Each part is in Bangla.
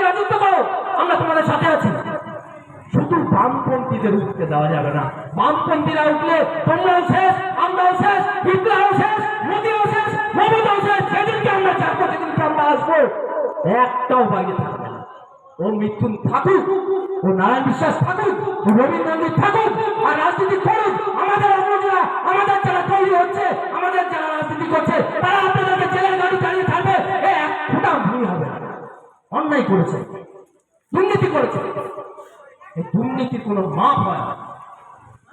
রাজত্ব করো, আমরা তোমাদের সাথে আছি। শুধু বামপন্থীদের উঠতে দেওয়া যাবে না। বামপন্থীরা উঠলে তোমরাও শেষ, আমরাও শেষ, বিপ্লবও শেষ, মোদিও শেষ, মমতাও শেষ। সেদিনকে আমরা চাপবো, সেদিনকে আমরা আসবো, একটাও বাইরে থাকবে না। ও মিথুন থাকুক, ও নারায়ণ বিশ্বাস থাকুক, ও রবীন্দ্রনাথ থাকুক, আর রাজনীতি করুক। আমাদের অগ্রজরা, আমাদের যারা তৈরি হচ্ছে, আমাদের যারা রাজনীতি করছে, তারা আপনাদেরকে জেলের গাড়ি চালিয়ে থাকবে। এক ফোঁটা ভুল হবে না। অন্যায় করেছে, দুর্নীতি করেছে, এই দুর্নীতির কোনো মাপ হয় না।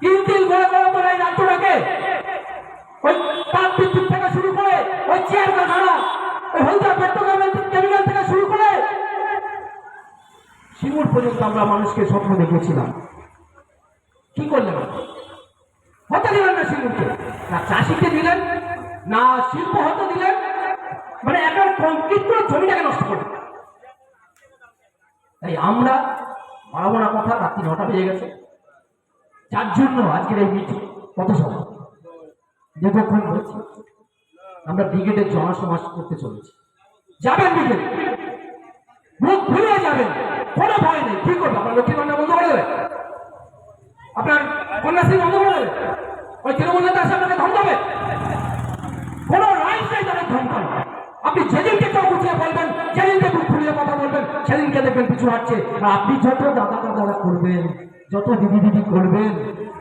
তিল তিল গড়ে গড়ে তোলা এই রাজ্যটাকে, ওই তাপ বিদ্যুৎ থেকে শুরু করে, ওই চেয়ার কারখানা, ওই হলদা পেট্রোকেমিক্যাল থেকে শুরু করে সিঙ্গুর পর্যন্ত আমরা মানুষকে স্বপ্ন দেখেছিলাম। কি করলেন? হতে দিলেন না সিঙ্গুরকে, না চাষিকে দিলেন, না শিল্প হতে দিলেন, মানে এখন কংক্রিট করে জমিটাকে নষ্ট করলেন। তাই আমরা বাড়াবো না কথা, রাত্রি 9টা বেজে গেছে। যার জন্য আজকের এই মিটিং, কত সময় দীর্ঘক্ষণ বলছি, আমরা ব্রিগেডের জনসমাজ করতে চলেছি। যাবেন ব্রিগেড, মুখ খুলে যাবেন, কোনো ভয় নেই। কি করবে? আপনার লক্ষ্মী ভান্ডার বন্ধ করে দেবে, আপনার কন্যাশ্রী বন্ধ করে দেবে, ওই তৃণমূল নেতা এসে আপনাকে ধমকাবে, কোনো রাইট নেই তাদের ধমকানো। আপনি যেদিনকে চোখ উঠিয়ে বলবেন, যেদিনকে মুখ খুলিয়ে কথা বলবেন, সেদিনকে দেখবেন পিছু হাঁটছে। আর আপনি যত দাদা করবেন, যত দিদি করবেন,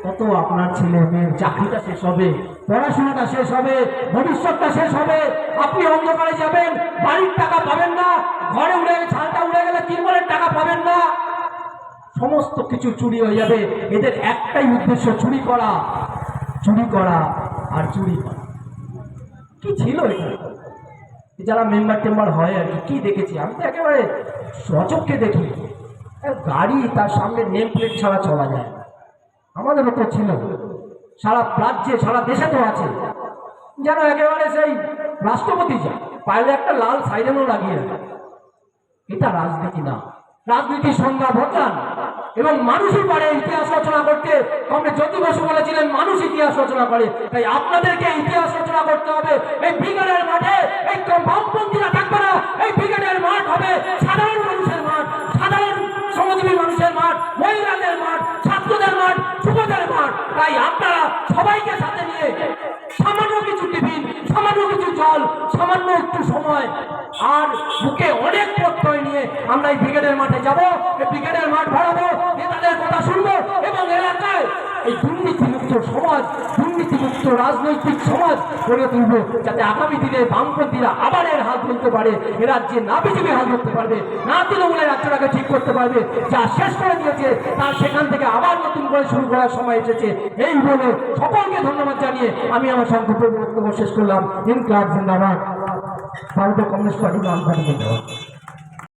তত আপনার ছেলে মেয়ের চাকরিটা শেষ হবে, পড়াশোনাটা শেষ হবে, ভবিষ্যৎটা শেষ হবে। আপনি অন্ধকারে যাবেন, বাড়ির টাকা পাবেন না, ঘরে উড়ে ছালটা উড়ে গেলে তিরপলের টাকা পাবেন না, সমস্ত কিছু চুরি হয়ে যাবে। এদের একটাই উদ্দেশ্য, চুরি করা, চুরি করা আর চুরি করা। কি ছিল এখানে? যারা মেম্বার টেম্বার হয় আর কি দেখেছি আমি, তো একেবারে সচক্ষে দেখি গাড়ি তার সামনে নেম প্লেট ছাড়া চলা যায়। আমাদেরও তো ছিল, সারা রাজ্যে সারা দেশে তো আছে, যেন একেবারে সেই রাষ্ট্রপতি যায়, পাইলে একটা লাল সাইরেনও লাগিয়ে রাখে। এটা রাজনীতি না, রাজনীতির সংজ্ঞা বদলান এবং মানুষই পারে ইতিহাস রচনা করতে। কমরে জ্যোতি বসু বলেছিলেন মানুষ ইতিহাস রচনা করে, তাই আপনাদেরকে ইতিহাস রচনা করতে হবে। এই ব্রিগেডের মাঠে এই বামপন্থীরা থাকবে না, এই ব্রিগেডের মাঠ হবে সাধারণ মানুষের মাঠ, সাধারণ শ্রমজীবী মানুষের মাঠ, মহিলাদের মাঠ, ছাত্রদের মাঠ, যুবদের মাঠ। তাই আপনারা সবাইকে সাথে নিয়ে সামান্য কিছু টিফিন, সামান্য কিছু জল, সামান্য একটু সময় আর বুকে অনেক প্রত্যয় নিয়ে আমরা এই ব্রিগেডের মাঠে যাব, এই ব্রিগেডের মাঠ ভরাবো, নেতাদের কথা শুনবো এবং এলাকায় এই দুর্নীতিমুক্ত সমাজ, দুর্নীতিমুক্ত রাজনৈতিক সমাজ গড়ে তুলব, যাতে আগামী দিনে বামপন্থীরা আবার এর হাত ধরতে পারে, এ রাজ্যে না বিজেপি হাত ধরতে পারবে, না তৃণমূলের রাজ্যটাকে ঠিক করতে পারবে। যা শেষ করে দিয়েছে তার সেখান থেকে আবার নতুন করে শুরু করার সময় এসেছে। এই বলে সকলকে ধন্যবাদ জানিয়ে আমি আমার সংক্ষিপ্ত বক্তব্য শেষ করলাম। ইনকলাব জিন্দাবাদ, ভারতীয় কমিউনিস্ট পার্টি।